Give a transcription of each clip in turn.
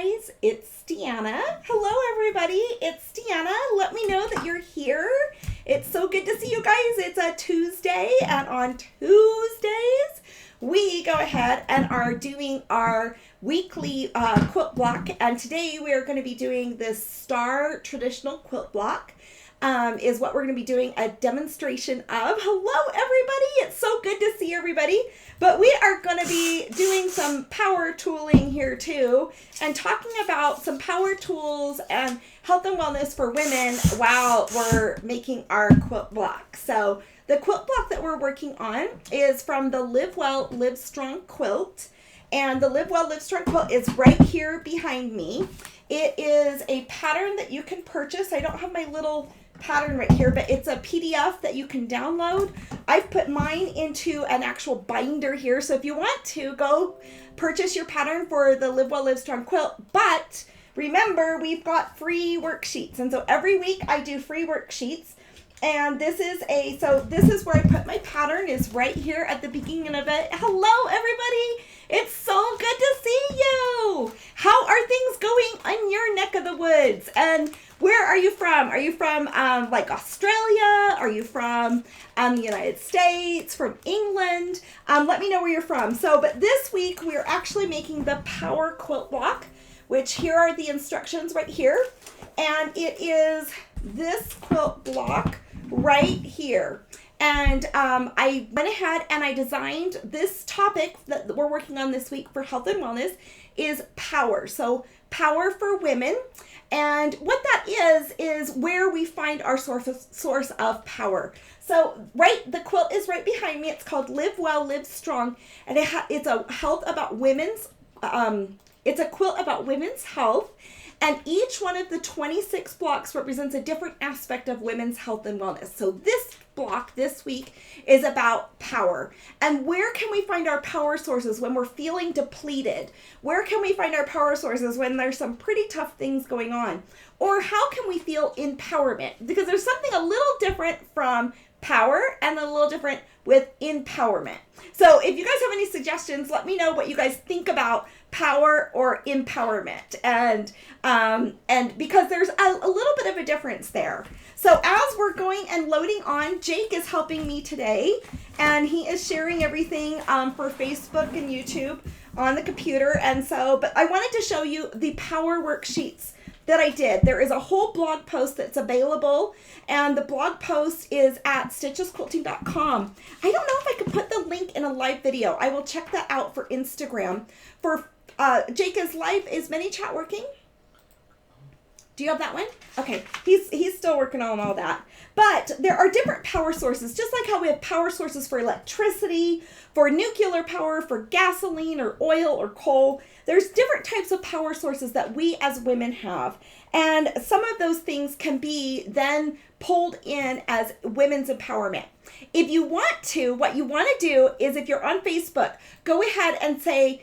guys, it's Deanna. Hello everybody, it's Deanna. Let me know that you're here. It's so good to see you guys. It's a Tuesday, and on Tuesdays we go ahead and are doing our weekly quilt block, and today we are going to be doing this Star traditional quilt block. Is what we're going to be doing a demonstration of. Hello everybody, it's so good to see everybody. But we are going to be doing some power tooling here too, and talking about some power tools and health and wellness for women while we're making our quilt block. So the quilt block that we're working on is from the Live Well Live Strong Quilt, and the Live Well Live Strong Quilt is right here behind me. It is a pattern that you can purchase. I don't have my little pattern right here, but it's a PDF that you can download. I've put mine into an actual binder here, so if you want to, go purchase your pattern for the Live Well Live Strong Quilt. But remember, we've got free worksheets, and so every week I do free worksheets. And this is where I put my pattern, is right here at the beginning of it. Hello everybody, it's so good to see you. How are things going in your neck of the woods? And where are you from? Are you from like Australia? Are you from the United States? From England? Let me know where you're from. But this week we're actually making the Power Quilt Block, which here are the instructions right here. And it is this quilt block right here. And I went ahead and I designed this topic that we're working on this week for health and wellness is power. So power for women. And what that is where we find our source of power. So the quilt is right behind me. It's called Live Well, Live Strong. And it's a health about women's, it's a quilt about women's health. And each one of the 26 blocks represents a different aspect of women's health and wellness. So this block this week is about power. And where can we find our power sources when we're feeling depleted? Where can we find our power sources when there's some pretty tough things going on? Or how can we feel empowerment? Because there's something a little different from power and a little different with empowerment. So if you guys have any suggestions, let me know what you guys think about power or empowerment, and because there's a little bit of a difference there. So as we're going and loading on, Jake is helping me today, and he is sharing everything for Facebook and YouTube on the computer. And so, but I wanted to show you the power worksheets that I did. There is a whole blog post that's available, and the blog post is at stitchesquilting.com. I don't know if I could put the link in a live video. I will check that out for Instagram. For Jake, is ManyChat working? Do you have that one? Okay, he's still working on all that. But there are different power sources, just like how we have power sources for electricity, for nuclear power, for gasoline or oil or coal. There's different types of power sources that we as women have. And some of those things can be then pulled in as women's empowerment. If you want to, what you want to do is, if you're on Facebook, go ahead and say,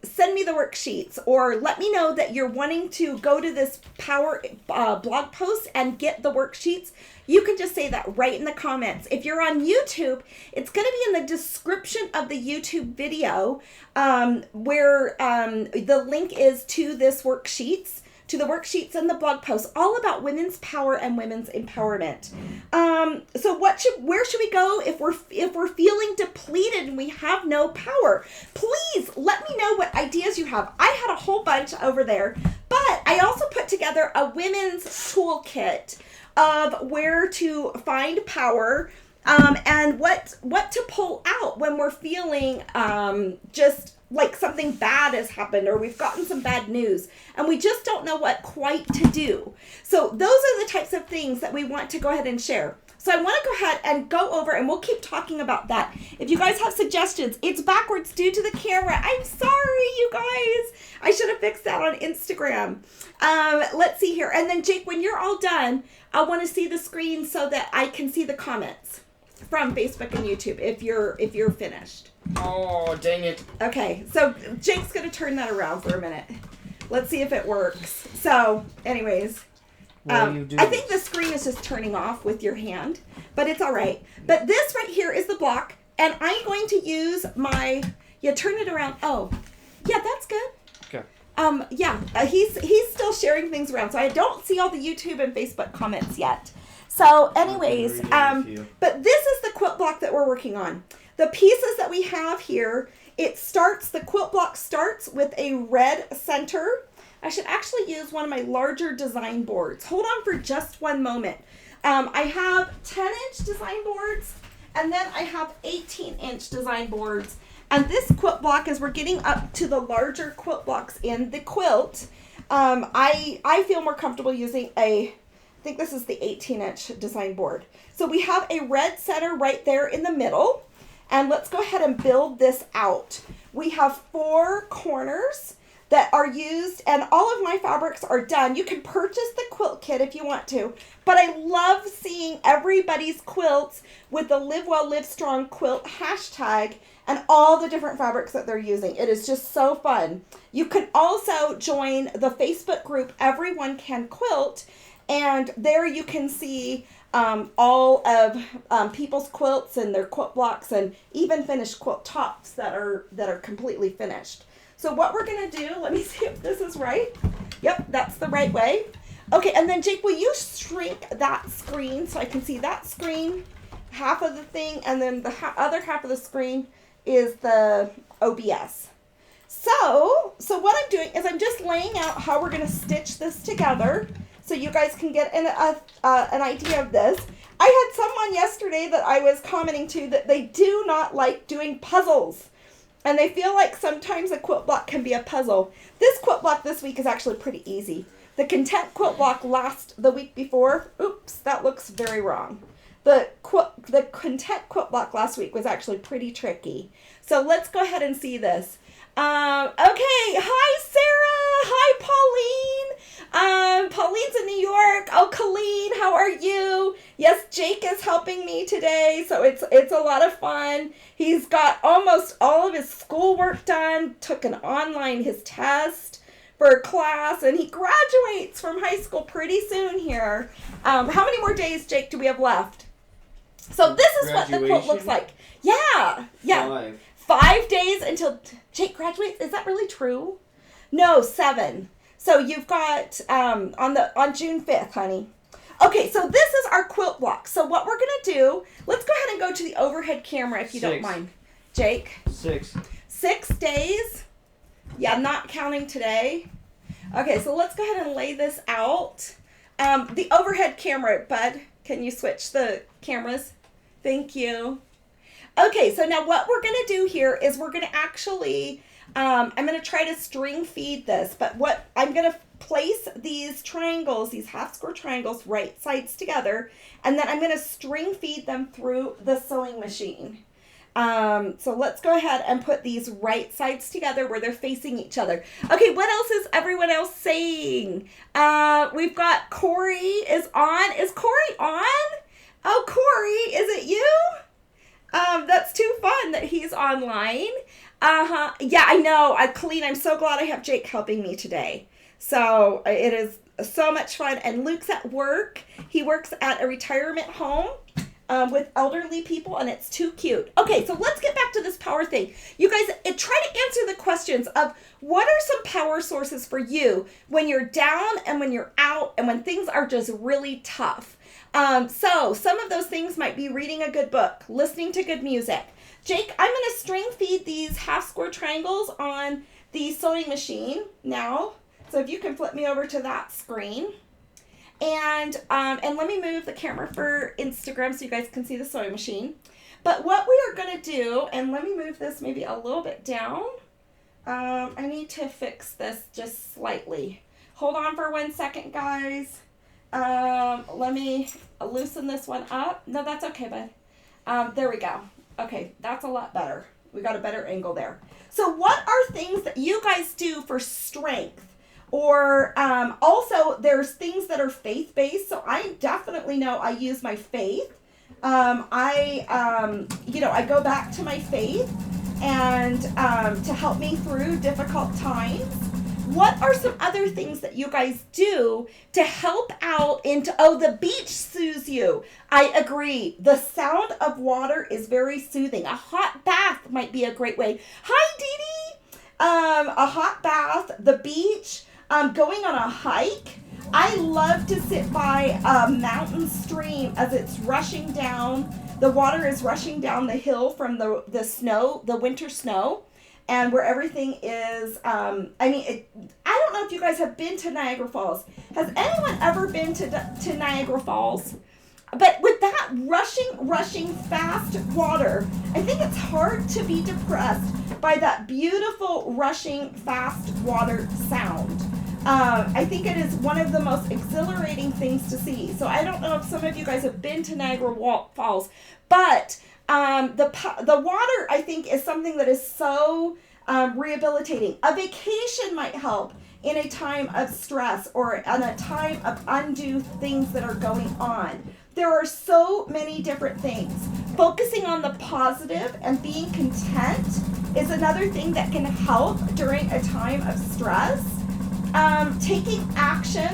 send me the worksheets, or let me know that you're wanting to go to this power blog post and get the worksheets. You can just say that right in the comments. If you're on YouTube, it's going to be in the description of the YouTube video, where the link is to this worksheets, to the worksheets and the blog post, all about women's power and women's empowerment. So where should we go if we're feeling depleted and we have no power? Please let me know what ideas you have. I had a whole bunch over there, but I also put together a women's toolkit of where to find power, and what to pull out when we're feeling just like something bad has happened, or we've gotten some bad news and we just don't know what quite to do. So those are the types of things that we want to go ahead and share. So I want to go ahead and go over, and we'll keep talking about that. If you guys have suggestions, it's backwards due to the camera. I'm sorry, you guys. I should have fixed that on Instagram. Let's see here. And then Jake, when you're all done, I want to see the screen so that I can see the comments from Facebook and YouTube if you're finished. Oh, dang it. Okay, so Jake's going to turn that around for a minute. Let's see if it works. So, anyways, I think the screen is just turning off with your hand, but it's all right. But this right here is the block, and I'm going to use my, turn it around. Oh, yeah, that's good. Okay. He's still sharing things around, so I don't see all the YouTube and Facebook comments yet. So anyways, but this is the quilt block that we're working on. The pieces that we have here, the quilt block starts with a red center. I should actually use one of my larger design boards. Hold on for just one moment. I have 10-inch design boards, and then I have 18-inch design boards. And this quilt block, as we're getting up to the larger quilt blocks in the quilt, I feel more comfortable using I think this is the 18-inch design board. So we have a red center right there in the middle. And let's go ahead and build this out. We have 4 corners that are used, and all of my fabrics are done. You can purchase the quilt kit if you want to, but I love seeing everybody's quilts with the Live Well Live Strong Quilt hashtag and all the different fabrics that they're using. It is just so fun. You can also join the Facebook group Everyone Can Quilt, and there you can see all of people's quilts and their quilt blocks, and even finished quilt tops that are completely finished. So what we're going to do, let me see if this is right. Yep, that's the right way. Okay, and then Jake, will you shrink that screen so I can see that screen, half of the thing, and then the other half of the screen is the OBS. So what I'm doing is I'm just laying out how we're going to stitch this together so you guys can get an idea of this. I had someone yesterday that I was commenting to that they do not like doing puzzles. And they feel like sometimes a quilt block can be a puzzle. This quilt block this week is actually pretty easy. The content quilt block the week before, oops, that looks very wrong. The content quilt block last week was actually pretty tricky. So let's go ahead and see this. Okay, hi Sarah, hi Pauline. Pauline's in New York. Oh, Colleen, how are you? Yes, Jake is helping me today, so it's a lot of fun. He's got almost all of his schoolwork done, took his test for a class, and he graduates from high school pretty soon here. How many more days, Jake, do we have left? So this is what the quilt looks like. Yeah. 5 days until Jake graduates. Is that really true? No, 7. So you've got on June 5th, honey. Okay, so this is our quilt block. So what we're gonna do, let's go ahead and go to the overhead camera if you don't mind. Jake? 6. 6 days? Yeah, I'm not counting today. Okay, so let's go ahead and lay this out. The overhead camera, Bud, can you switch the cameras? Thank you. Okay, so now what we're going to do here is we're going to actually, I'm going to try to string feed this, but what I'm going to place these triangles, these half square triangles, right sides together, and then I'm going to string feed them through the sewing machine. So let's go ahead and put these right sides together where they're facing each other. Okay, what else is everyone else saying? We've got Corey is on. Is Corey on? Oh, Corey, is it you? That's too fun that he's online. Yeah, I know. Colleen, I'm so glad I have Jake helping me today. So it is so much fun. And Luke's at work. He works at a retirement home with elderly people, and it's too cute. Okay, so let's get back to this power thing. You guys, try to answer the questions of what are some power sources for you when you're down and when you're out and when things are just really tough. So some of those things might be reading a good book, listening to good music. Jake, I'm going to string feed these half square triangles on the sewing machine now. So if you can flip me over to that screen. And let me move the camera for Instagram so you guys can see the sewing machine. But what we are going to do, and let me move this maybe a little bit down. I need to fix this just slightly. Hold on for 1 second, guys. Let me loosen this one up. No, that's okay, bud. There we go. Okay, that's a lot better. We got a better angle there. So what are things that you guys do for strength? Or also there's things that are faith-based. So I definitely know I use my faith. I go back to my faith and to help me through difficult times. What are some other things that you guys do to help out the beach soothes you? I agree. The sound of water is very soothing. A hot bath might be a great way. Hi, Dee Dee. A hot bath, the beach, going on a hike. I love to sit by a mountain stream as it's rushing down. The water is rushing down the hill from the snow, the winter snow, and where everything is. I don't know if you guys have been to Niagara Falls. Has anyone ever been to Niagara Falls? But with that rushing fast water, I think it's hard to be depressed by that beautiful rushing fast water sound. I think it is one of the most exhilarating things to see. So I don't know if some of you guys have been to Niagara Falls, but the water, I think, is something that is so rehabilitating. A vacation might help in a time of stress or in a time of undue things that are going on. There are so many different things. Focusing on the positive and being content is another thing that can help during a time of stress. Taking action,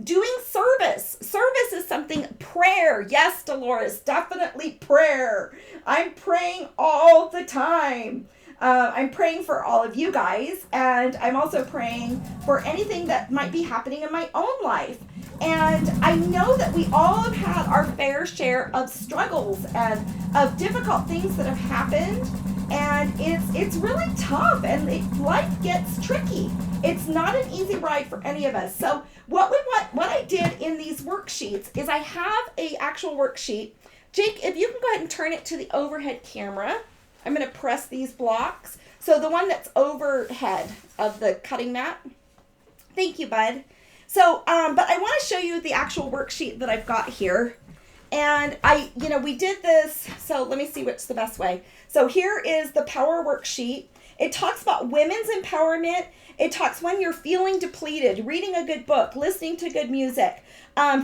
doing service. Service is something, prayer. Yes, Dolores, definitely prayer. I'm praying all the time. I'm praying for all of you guys, and I'm also praying for anything that might be happening in my own life. And I know that we all have had our fair share of struggles and of difficult things that have happened, and it's really tough, and life gets tricky. It's not an easy ride for any of us. So what I did in these worksheets is I have a actual worksheet. Jake, if you can go ahead and turn it to the overhead camera. I'm going to press these blocks. So the one that's overhead of the cutting mat. Thank you, bud. So, but I want to show you the actual worksheet that I've got here. And we did this. So let me see what's the best way. So here is the power worksheet. It talks about women's empowerment. It talks when you're feeling depleted, reading a good book, listening to good music,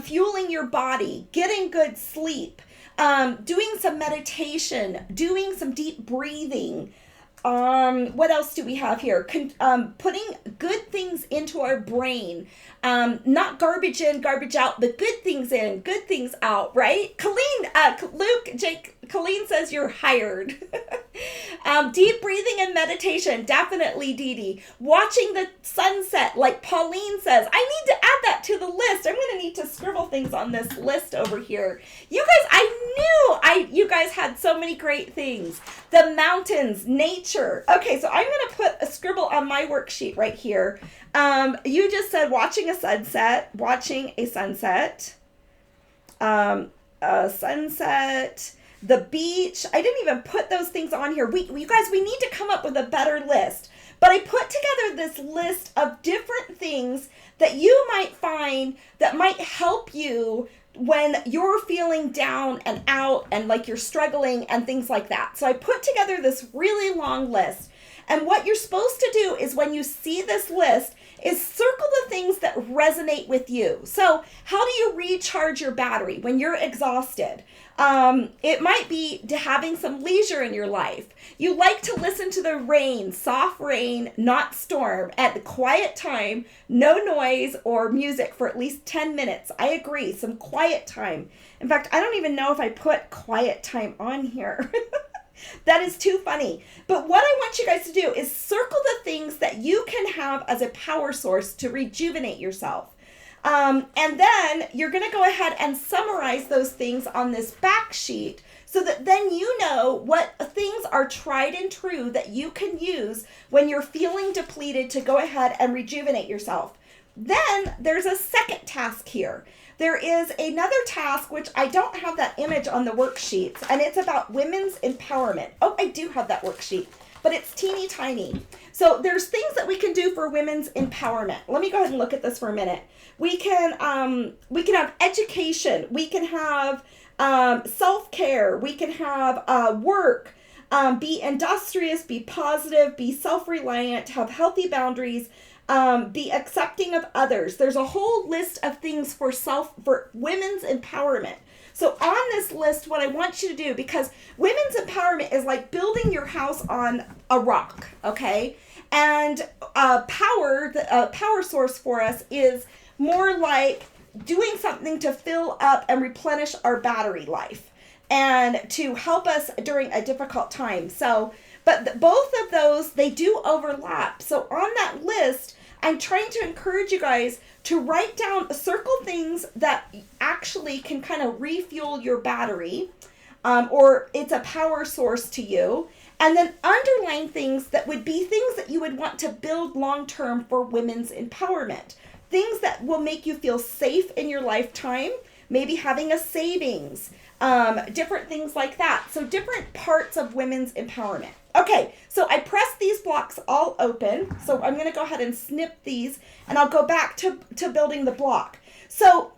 fueling your body, getting good sleep, doing some meditation, doing some deep breathing. What else do we have here? Putting good things into our brain. Not garbage in, garbage out, but good things in, good things out, right? Colleen, Luke, Jake, Colleen says you're hired. Deep breathing and meditation, definitely, Dee Dee. Watching the sunset, like Pauline says. I need to add that to the list. I'm going to need to scribble things on this list over here. You guys, I knew you guys had so many great things. The mountains, nature. Okay, so I'm going to put a scribble on my worksheet right here. You just said watching a sunset, the beach. I didn't even put those things on here. You guys, we need to come up with a better list. But I put together this list of different things that you might find that might help you when you're feeling down and out and like you're struggling and things like that. So I put together this really long list. And what you're supposed to do is when you see this list is circle the things that resonate with you. So how do you recharge your battery when you're exhausted? It might be having some leisure in your life. You like to listen to the rain, soft rain, not storm, at the quiet time, no noise or music for at least 10 minutes. I agree, some quiet time. In fact, I don't even know if I put quiet time on here. That is too funny. But what I want you guys to do is circle the things that you can have as a power source to rejuvenate yourself. And then you're going to go ahead and summarize those things on this back sheet so that then you know what things are tried and true that you can use when you're feeling depleted to go ahead and rejuvenate yourself. Then there's a second task here. There is another task, which I don't have that image on the worksheets, and it's about women's empowerment. Oh, I do have that worksheet, but it's teeny tiny. So there's things that we can do for women's empowerment. Let me go ahead and look at this for a minute. We can have education. We can have self-care. We can have work. Be industrious. Be positive. Be self-reliant. Have healthy boundaries. Be accepting of others. There's a whole list of things for women's empowerment. So on this list, what I want you to do, because women's empowerment is like building your house on a rock, okay? And power source for us is more like doing something to fill up and replenish our battery life and to help us during a difficult time. So But both of those, they do overlap. So on that list, I'm trying to encourage you guys to write down, circle things that actually can kind of refuel your battery, or it's a power source to you. And then underline things that would be things that you would want to build long-term for women's empowerment. Things that will make you feel safe in your lifetime, maybe having a savings, different things like that. So different parts of women's empowerment. Okay, so I pressed these blocks all open. So I'm gonna go ahead and snip these and I'll go back to building the block. So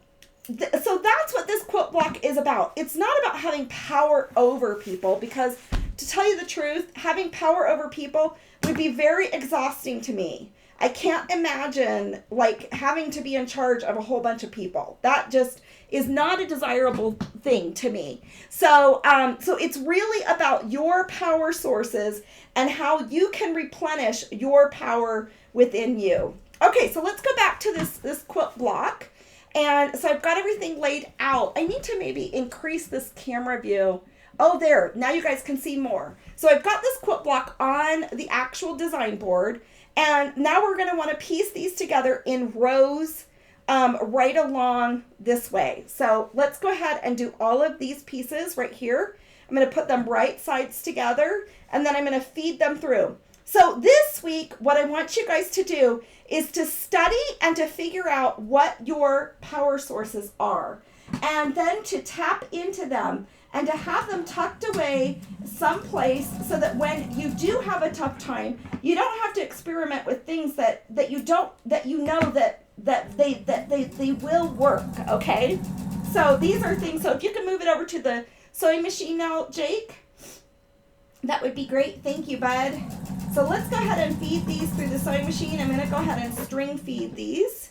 that's what this quilt block is about. It's not about having power over people, because to tell you the truth, having power over people would be very exhausting to me. I can't imagine like having to be in charge of a whole bunch of people. That just is not a desirable thing to me. So it's really about your power sources and how you can replenish your power within you. Okay, so let's go back to this quilt block. And so I've got everything laid out. I need to maybe increase this camera view. Oh, there, now you guys can see more. So I've got this quilt block on the actual design board. And now we're going to want to piece these together in rows right along this way. So let's go ahead and do all of these pieces right here. I'm going to put them right sides together, and then I'm going to feed them through. So this week, what I want you guys to do is to study and to figure out what your power sources are, and then to tap into them and to have them tucked away someplace so that when you do have a tough time, you don't have to experiment with things that you know that they will work, okay? So these are things, so if you can move it over to the sewing machine now, Jake, that would be great. Thank you, bud. So let's go ahead and feed these through the sewing machine. I'm gonna go ahead and string feed these.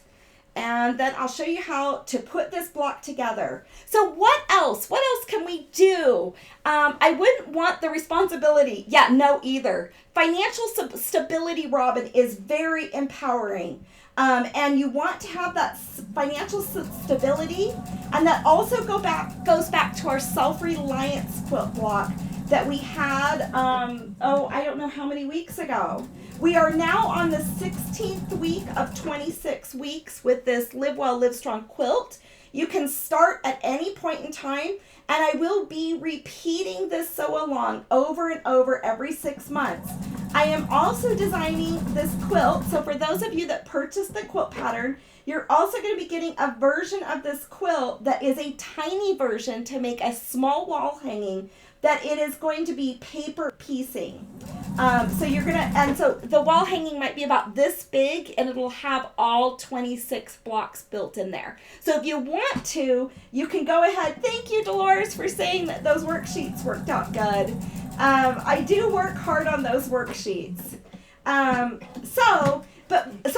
And then I'll show you how to put this block together. So what else? What else can we do? I wouldn't want the responsibility. Yeah, no, either. Financial stability, Robin, is very empowering. And you want to have that financial stability. And that also goes back to our self-reliance quilt block that we had, I don't know how many weeks ago. We are now on the 16th week of 26 weeks with this Live Well, Live Strong quilt. You can start at any point in time, and I will be repeating this sew along over and over every 6 months. I am also designing this quilt, so for those of you that purchased the quilt pattern, you're also going to be getting a version of this quilt that is a tiny version to make a small wall hanging that it is going to be paper piecing. So the wall hanging might be about this big, and it'll have all 26 blocks built in there. So if you want to, you can go ahead. Thank you, Dolores, for saying that those worksheets worked out good. I do work hard on those worksheets. So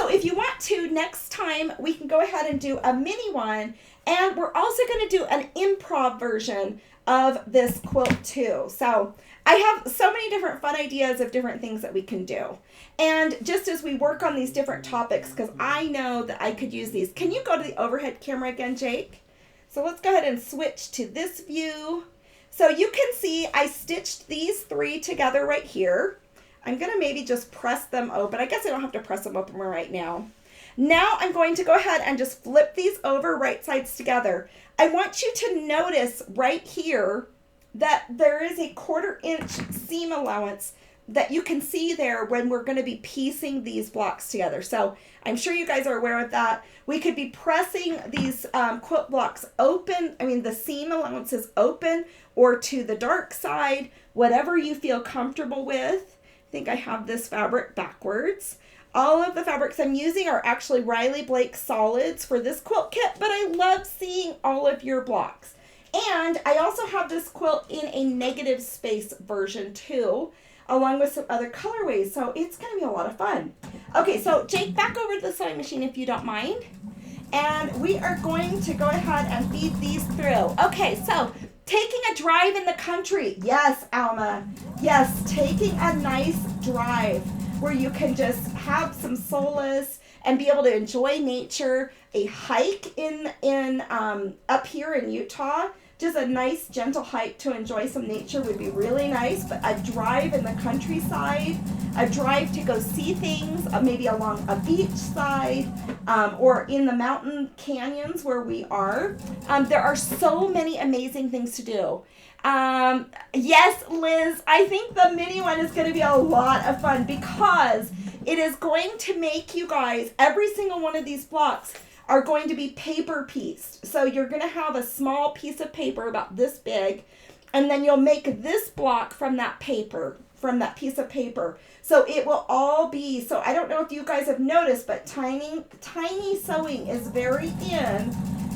if you want to, next time we can go ahead and do a mini one, and we're also going to do an improv version of this quilt too. So I have so many different fun ideas of different things that we can do. And just as we work on these different topics, because I know that I could use these. Can you go to the overhead camera again, Jake? So let's go ahead and switch to this view. So you can see I stitched these 3 together right here. I'm going to maybe just press them open. I guess I don't have to press them open right now. Now I'm going to go ahead and just flip these over right sides together. I want you to notice right here that there is a 1/4 inch seam allowance that you can see there when we're going to be piecing these blocks together. So I'm sure you guys are aware of that. We could be pressing these quilt blocks open, the seam allowances open or to the dark side, whatever you feel comfortable with. I think I have this fabric backwards. All of the fabrics I'm using are actually Riley Blake solids for this quilt kit, but I love seeing all of your blocks. And I also have this quilt in a negative space version too, along with some other colorways, so it's going to be a lot of fun. Okay, so Jake, back over to the sewing machine if you don't mind. And we are going to go ahead and feed these through. Okay, so taking a drive in the country. Yes, Alma. Yes, taking a nice drive where you can just have some solace and be able to enjoy nature. A hike in up here in Utah just a nice gentle hike to enjoy some nature would be really nice, but a drive in the countryside, a drive to go see things, maybe along a beach side, or in the mountain canyons where we are. There are so many amazing things to do. Yes, Liz, I think the mini one is going to be a lot of fun because it is going to make you guys, every single one of these blocks are going to be paper pieced. So you're going to have a small piece of paper about this big, and then you'll make this block from that paper, from that piece of paper. So it will all be, so I don't know if you guys have noticed, but tiny sewing is very in,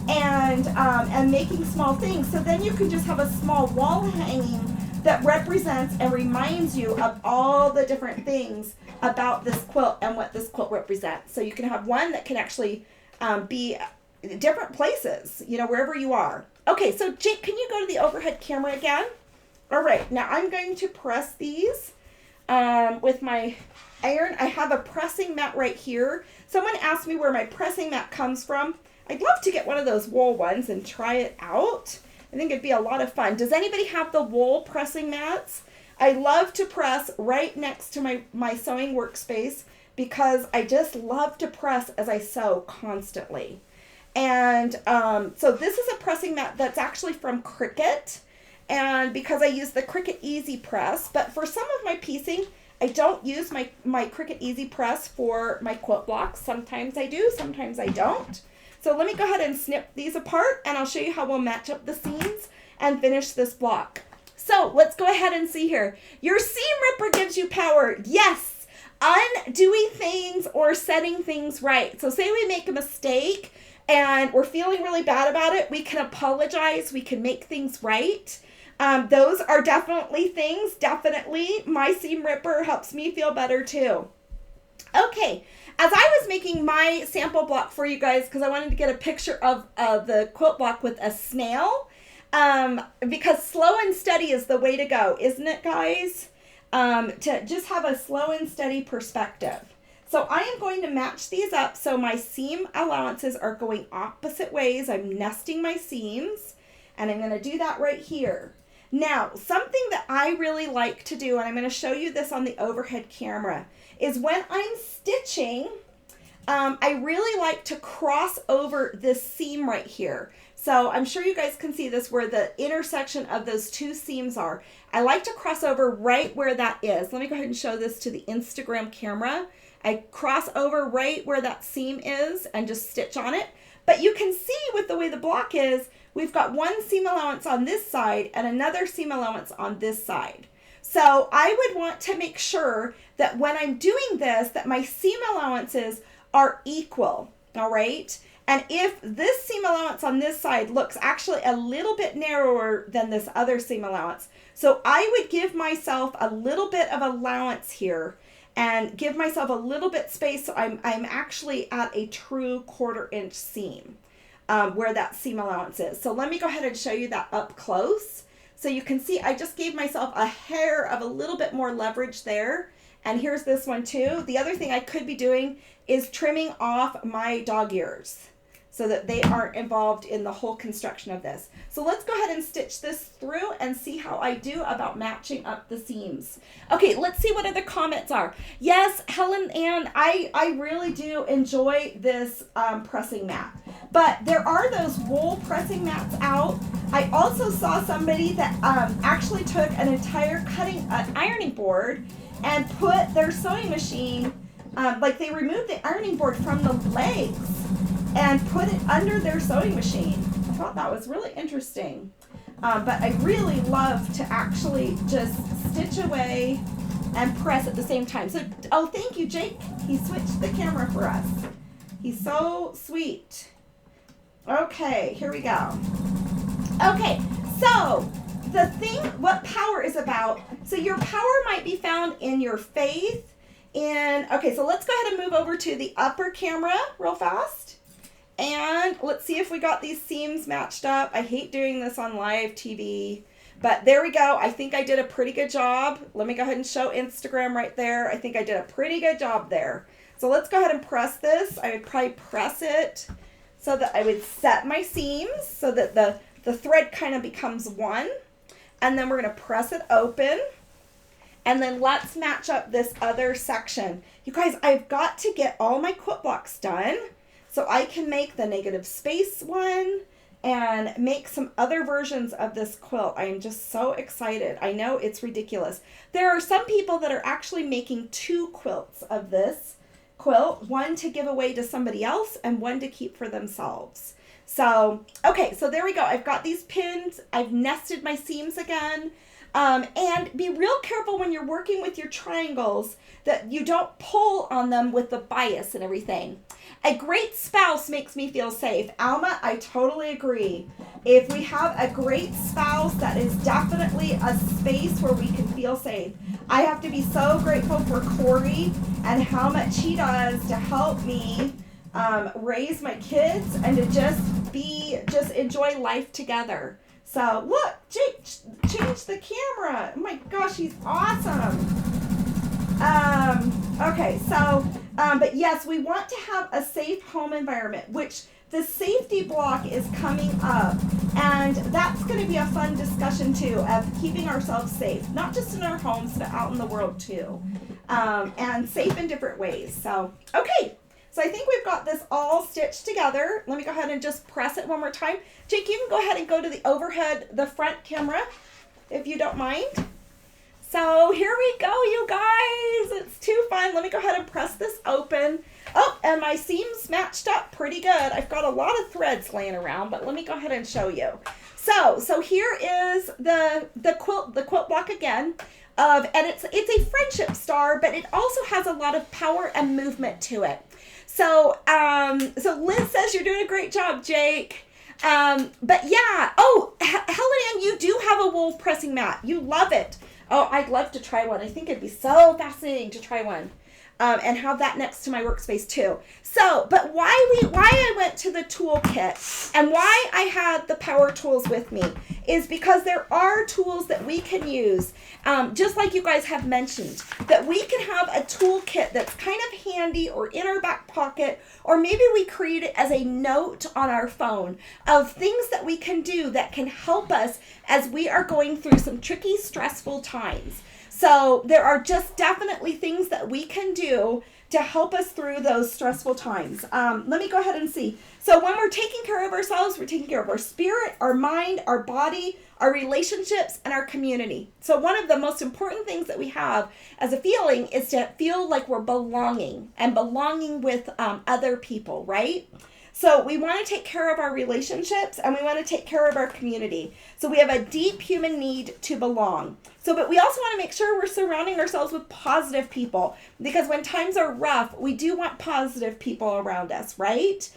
and making small things. So then you can just have a small wall hanging that represents and reminds you of all the different things about this quilt and what this quilt represents. So you can have one that can actually be different places, you know, wherever you are. Okay, so Jake, can you go to the overhead camera again? All right, now I'm going to press these with my iron. I have a pressing mat right here. Someone asked me where my pressing mat comes from. I'd love to get one of those wool ones and try it out. I think it'd be a lot of fun. Does anybody have the wool pressing mats? I love to press right next to my sewing workspace because I just love to press as I sew constantly. And so this is a pressing mat that's actually from Cricut, and because I use the Cricut Easy Press, but for some of my piecing, I don't use my Cricut Easy Press for my quilt blocks. Sometimes I do, sometimes I don't. So let me go ahead and snip these apart, and I'll show you how we'll match up the seams and finish this block. So let's go ahead and see here. Your seam ripper gives you power. Yes. Undoing things or setting things right. So say we make a mistake and we're feeling really bad about it. We can apologize. We can make things right. Those are definitely things. Definitely. My seam ripper helps me feel better too. Okay. As I was making my sample block for you guys, because I wanted to get a picture of the quilt block with a snail, because slow and steady is the way to go, isn't it, guys? To just have a slow and steady perspective. So I am going to match these up so my seam allowances are going opposite ways. I'm nesting my seams, and I'm going to do that right here. Now, something that I really like to do, and I'm going to show you this on the overhead camera, is when I'm stitching, I really like to cross over this seam right here. So I'm sure you guys can see this where the intersection of those two seams are. I like to cross over right where that is. Let me go ahead and show this to the Instagram camera. I cross over right where that seam is and just stitch on it. But you can see with the way the block is, we've got one seam allowance on this side and another seam allowance on this side. So I would want to make sure that when I'm doing this, that my seam allowances are equal, all right? And if this seam allowance on this side looks actually a little bit narrower than this other seam allowance, so I would give myself a little bit of allowance here and give myself a little bit space so I'm actually at a true 1/4 inch seam where that seam allowance is. So let me go ahead and show you that up close. So you can see I just gave myself a hair of a little bit more leverage there. And here's this one too. The other thing I could be doing is trimming off my dog ears so that they aren't involved in the whole construction of this. So let's go ahead and stitch this through and see how I do about matching up the seams. Okay, let's see what other comments are. Yes, Helen Ann, I really do enjoy this pressing mat. But there are those wool pressing mats out. I also saw somebody that actually took an entire ironing board and put their sewing machine, like they removed the ironing board from the legs and put it under their sewing machine. I thought that was really interesting. But I really love to actually just stitch away and press at the same time. So, oh, thank you, Jake. He switched the camera for us. He's so sweet. Okay, here we go. Okay, so the thing, what power is about, so your power might be found in your faith, okay, so let's go ahead and move over to the upper camera real fast. And let's see if we got these seams matched up. I hate doing this on live TV, but there we go. I think I did a pretty good job. Let me go ahead and show Instagram right there. I think I did a pretty good job there. So let's go ahead and press this. I would probably press it so that I would set my seams so that the the thread kind of becomes one. And then we're going to press it open. And then let's match up this other section. You guys, I've got to get all my quilt blocks done so I can make the negative space one and make some other versions of this quilt. I am just so excited. I know it's ridiculous. There are some people that are actually making 2 quilts of this quilt, one to give away to somebody else and one to keep for themselves. So, okay, so there we go. I've got these pinned. I've nested my seams again. And be real careful when you're working with your triangles that you don't pull on them with the bias and everything. A great spouse makes me feel safe. Alma, I totally agree. If we have a great spouse, that is definitely a space where we can feel safe. I have to be so grateful for Corey and how much he does to help me raise my kids and to just enjoy life together. So look, Jake changed the camera. Oh my gosh, he's awesome. Okay, so, but yes, we want to have a safe home environment, which the safety block is coming up. And that's going to be a fun discussion too, of keeping ourselves safe, not just in our homes, but out in the world too. And safe in different ways. So, okay. So I think we've got this all stitched together. Let me go ahead and just press it one more time. Jake, you can go ahead and go to the front camera, if you don't mind. So here we go, you guys. It's too fun. Let me go ahead and press this open. Oh, and my seams matched up pretty good. I've got a lot of threads laying around, but let me go ahead and show you. So here is the quilt block again. And it's a friendship star, but it also has a lot of power and movement to it. So Liz says you're doing a great job, Jake. But yeah. Oh, Helen Ann, you do have a wool pressing mat. You love it. Oh, I'd love to try one. I think it'd be so fascinating to try one. And have that next to my workspace too. So, but why I went to the toolkit and why I had the power tools with me is because there are tools that we can use, just like you guys have mentioned, that we can have a toolkit that's kind of handy or in our back pocket, or maybe we create it as a note on our phone of things that we can do that can help us as we are going through some tricky, stressful times. So there are just definitely things that we can do to help us through those stressful times. Let me go ahead and see. So when we're taking care of ourselves, we're taking care of our spirit, our mind, our body, our relationships, and our community. So one of the most important things that we have as a feeling is to feel like we're belonging and belonging with other people, right? So we want to take care of our relationships and we want to take care of our community. So we have a deep human need to belong. So, but we also want to make sure we're surrounding ourselves with positive people, because when times are rough, we do want positive people around us, right?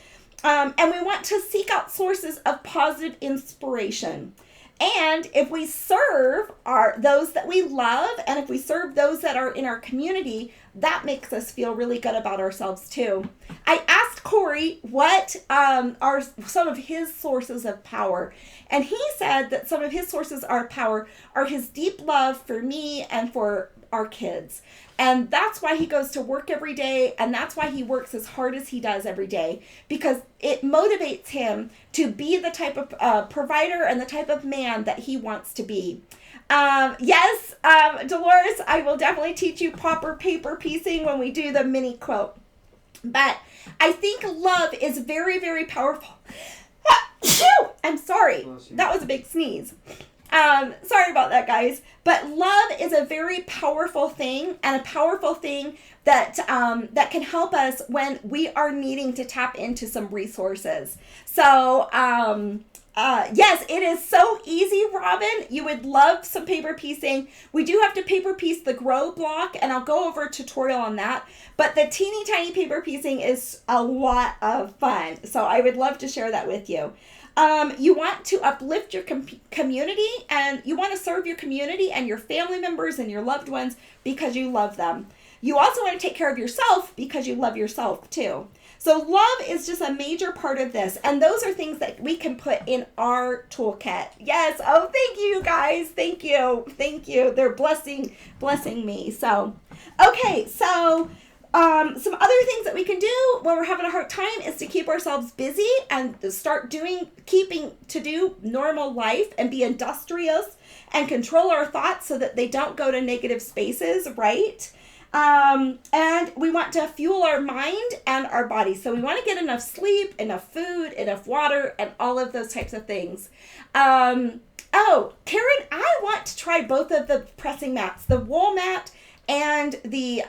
And we want to seek out sources of positive inspiration. And if we serve those that we love, and if we serve those that are in our community, that makes us feel really good about ourselves too. I asked Corey what are some of his sources of power. And he said that some of his sources of power are his deep love for me and for our kids. And that's why he goes to work every day, and that's why he works as hard as he does every day, because it motivates him to be the type of provider and the type of man that he wants to be. Yes, Dolores, I will definitely teach you proper paper piecing when we do the mini quilt. But I think love is very, very powerful. I'm sorry. That was a big sneeze. Sorry about that, guys. But love is a very powerful thing, and a powerful thing that that can help us when we are needing to tap into some resources. So, yes, it is so easy, Robin. You would love some paper piecing. We do have to paper piece the grow block, and I'll go over a tutorial on that. But the teeny tiny paper piecing is a lot of fun. So I would love to share that with you. You want to uplift your community, and you want to serve your community and your family members and your loved ones because you love them. You also want to take care of yourself because you love yourself too. So love is just a major part of this, and those are things that we can put in our toolkit. Yes. Oh, thank you guys. Thank you. Thank you. They're blessing me. So, okay. So some other things that we can do when we're having a hard time is to keep ourselves busy and start keeping to do normal life and be industrious and control our thoughts so that they don't go to negative spaces, right? And we want to fuel our mind and our body. So we want to get enough sleep, enough food, enough water, and all of those types of things. Oh, Karen, I want to try both of the pressing mats, the wool mat and the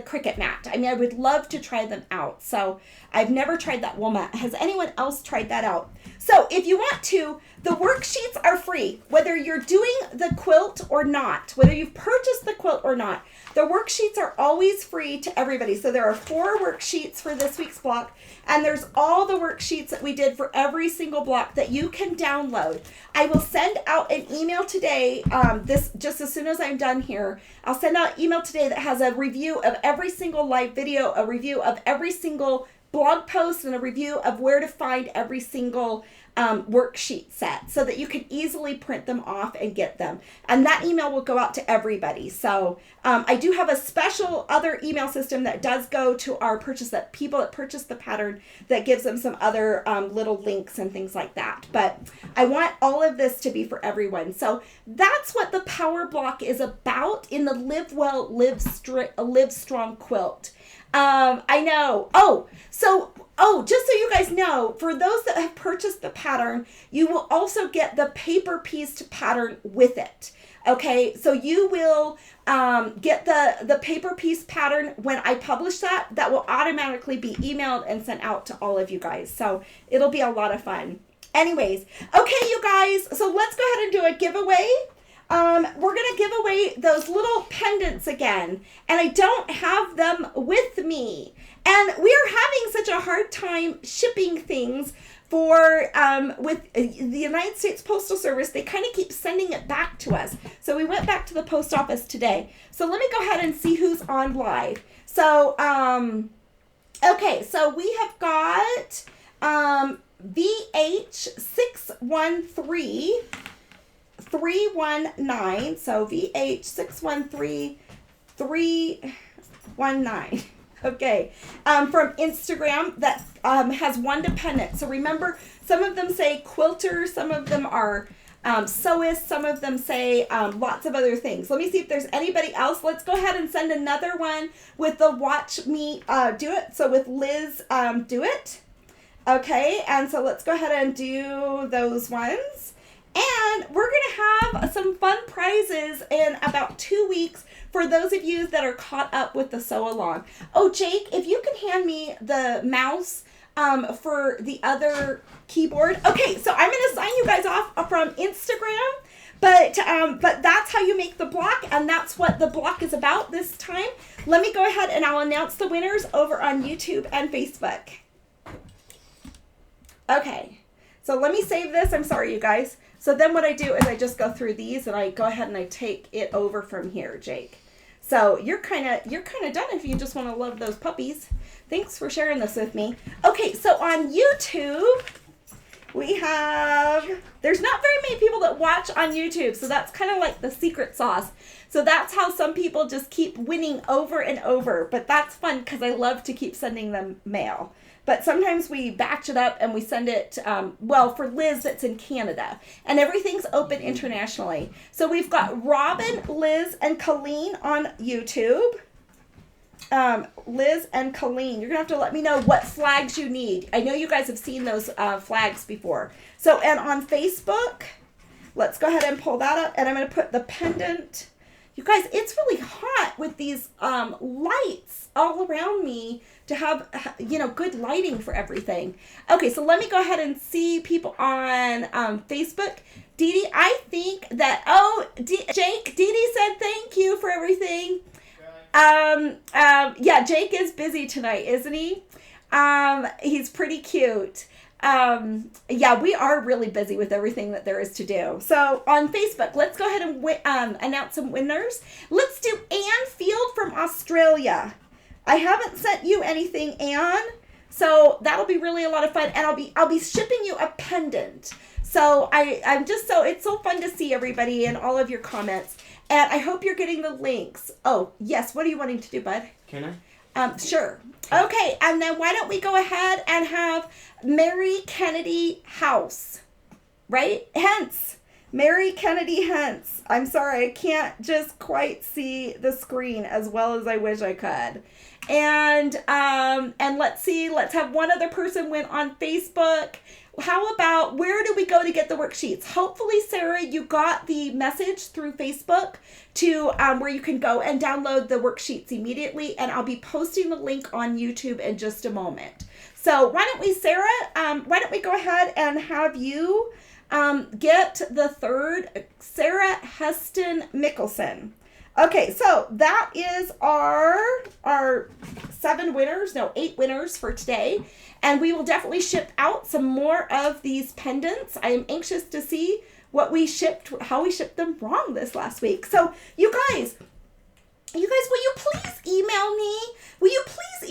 cricket mat. I mean, I would love to try them out. So I've never tried that wool mat. Has anyone else tried that out? So if you want to, the worksheets are free, whether you're doing the quilt or not, whether you've purchased the quilt or not. The worksheets are always free to everybody. So there are 4 worksheets for this week's block, and there's all the worksheets that we did for every single block that you can download. I will send out an email today, just as soon as I'm done here. I'll send out an email today that has a review of every single live video, a review of every single blog post, and a review of where to find every single worksheet set so that you can easily print them off and get them. And that email will go out to everybody. So I do have a special other email system that does go to our people that purchase the pattern that gives them some other little links and things like that. But I want all of this to be for everyone. So that's what the Power Block is about in the Live Well, Live Strong Quilt. I know. Just so you guys know, for those that have purchased the pattern, you will also get the paper pieced pattern with it. Okay, so you will get the paper piece pattern when I publish that. That will automatically be emailed and sent out to all of you guys. So it'll be a lot of fun. Anyways, okay, you guys, so let's go ahead and do a giveaway. We're going to give away those little pendants again, and I don't have them with me. And we are having such a hard time shipping things with the United States Postal Service. They kind of keep sending it back to us. So we went back to the post office today. So let me go ahead and see who's on live. So, okay, so we have got VH613 319, so VH613 319. Okay, from Instagram that has one dependent. So remember, some of them say quilter, some of them are sewists, some of them say lots of other things. Let me see if there's anybody else. Let's go ahead and send another one with the watch me do it. So with Liz do it. Okay, and so let's go ahead and do those ones. And we're going to have some fun prizes in about 2 weeks for those of you that are caught up with the sew along. Oh, Jake, if you can hand me the mouse for the other keyboard. Okay, so I'm going to sign you guys off from Instagram, but that's how you make the block, and that's what the block is about this time. Let me go ahead and I'll announce the winners over on YouTube and Facebook. Okay, so let me save this. I'm sorry, you guys. So then what I do is I just go through these and I go ahead and I take it over from here, Jake. So you're kind of done if you just want to love those puppies. Thanks for sharing this with me. Okay, so on YouTube, there's not very many people that watch on YouTube, so that's kind of like the secret sauce. So that's how some people just keep winning over and over, but that's fun because I love to keep sending them mail. But sometimes we batch it up and we send it, for Liz that's in Canada. And everything's open internationally. So we've got Robin, Liz, and Colleen on YouTube. Liz and Colleen, you're going to have to let me know what flags you need. I know you guys have seen those flags before. So, and on Facebook, let's go ahead and pull that up. And I'm going to put the pendant. You guys, it's really hot with these lights all around me to have, good lighting for everything. Okay, so let me go ahead and see people on Facebook. Dee Dee, I think that, Jake, Dee Dee said thank you for everything. Yeah, Jake is busy tonight, isn't he? He's pretty cute. Yeah, we are really busy with everything that there is to do. So on Facebook, let's go ahead and announce some winners. Let's do Anne Field from Australia. I haven't sent you anything, Anne, so that'll be really a lot of fun, and I'll be shipping you a pendant. So it's so fun to see everybody and all of your comments. And I hope you're getting the links. Oh, yes. What are you wanting to do, bud? Can I? Sure. Okay. And then why don't we go ahead and have Mary Kennedy House, right? Hence. Mary Kennedy Hence. I'm sorry, I can't just quite see the screen as well as I wish I could. And let's see, let's have one other person win on Facebook. How about, where do we go to get the worksheets? Hopefully, Sarah, you got the message through Facebook to where you can go and download the worksheets immediately, and I'll be posting the link on YouTube in just a moment. So why don't we, Sarah, why don't we go ahead and have you get the third, Sarah Heston Mickelson. Okay, so that is our 8 winners for today. And we will definitely ship out some more of these pendants. I am anxious to see how we shipped them wrong this last week. So you guys, will you please email me? Will you please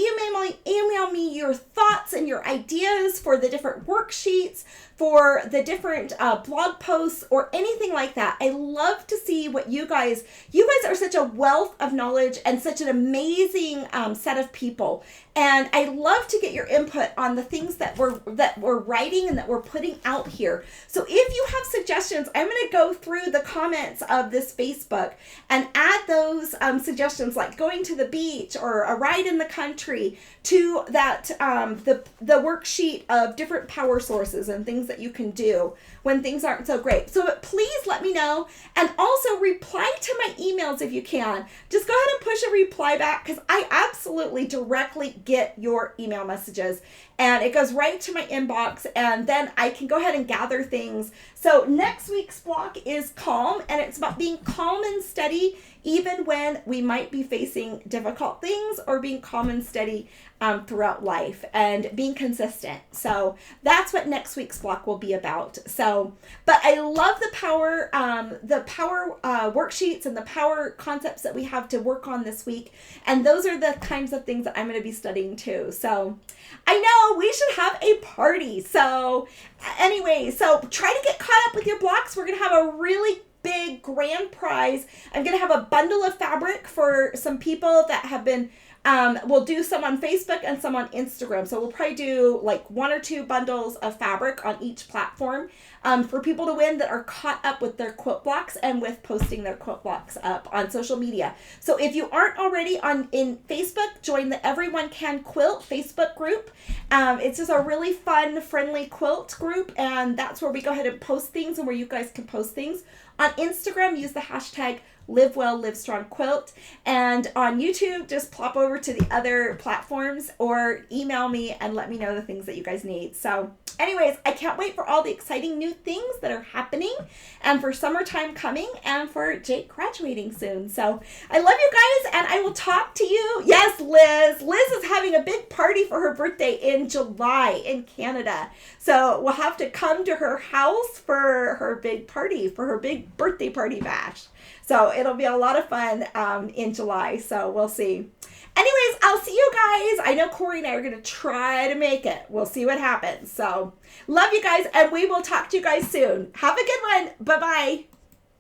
email me your thoughts and your ideas for the different worksheets, for the different blog posts, or anything like that? I love to see what you guys are such a wealth of knowledge and such an amazing set of people. And I love to get your input on the things that we're writing and that we're putting out here. So if you have suggestions, I'm going to go through the comments of this Facebook and add those suggestions, like going to the beach or a ride in the country, to that the worksheet of different power sources and things that you can do when things aren't so great. So please let me know, and also reply to my emails if you can. Just go ahead and push a reply back, because I absolutely directly get your email messages, and it goes right to my inbox, and then I can go ahead and gather things. So next week's block is calm, and it's about being calm and steady even when we might be facing difficult things, or being calm and steady throughout life, and being consistent. So that's what next week's block will be about. So, but I love the power worksheets and the power concepts that we have to work on this week. And those are the kinds of things that I'm going to be studying too. So I know we should have a party. So anyway, so try to get caught up with your blocks. We're going to have a really big grand prize. I'm going to have a bundle of fabric for some people that have been, we'll do some on Facebook and some on Instagram. So we'll probably do like 1 or 2 bundles of fabric on each platform for people to win that are caught up with their quilt blocks and with posting their quilt blocks up on social media. So if you aren't already in Facebook, join the Everyone Can Quilt Facebook group. It's just a really fun, friendly quilt group, and that's where we go ahead and post things, and where you guys can post things. On Instagram, use the hashtag Live Well Live Strong Quilt, and on YouTube, just plop over to the other platforms or email me and let me know the things that you guys need. So anyways, I can't wait for all the exciting new things that are happening, and for summertime coming, and for Jake graduating soon. So I love you guys, and I will talk to you. Yes, Liz. Liz is having a big party for her birthday in July in Canada. So we'll have to come to her house for her big party, for her big birthday party bash. So it'll be a lot of fun in July. So we'll see. Anyways, I'll see you guys. I know Corey and I are going to try to make it. We'll see what happens. So love you guys, and we will talk to you guys soon. Have a good one. Bye-bye.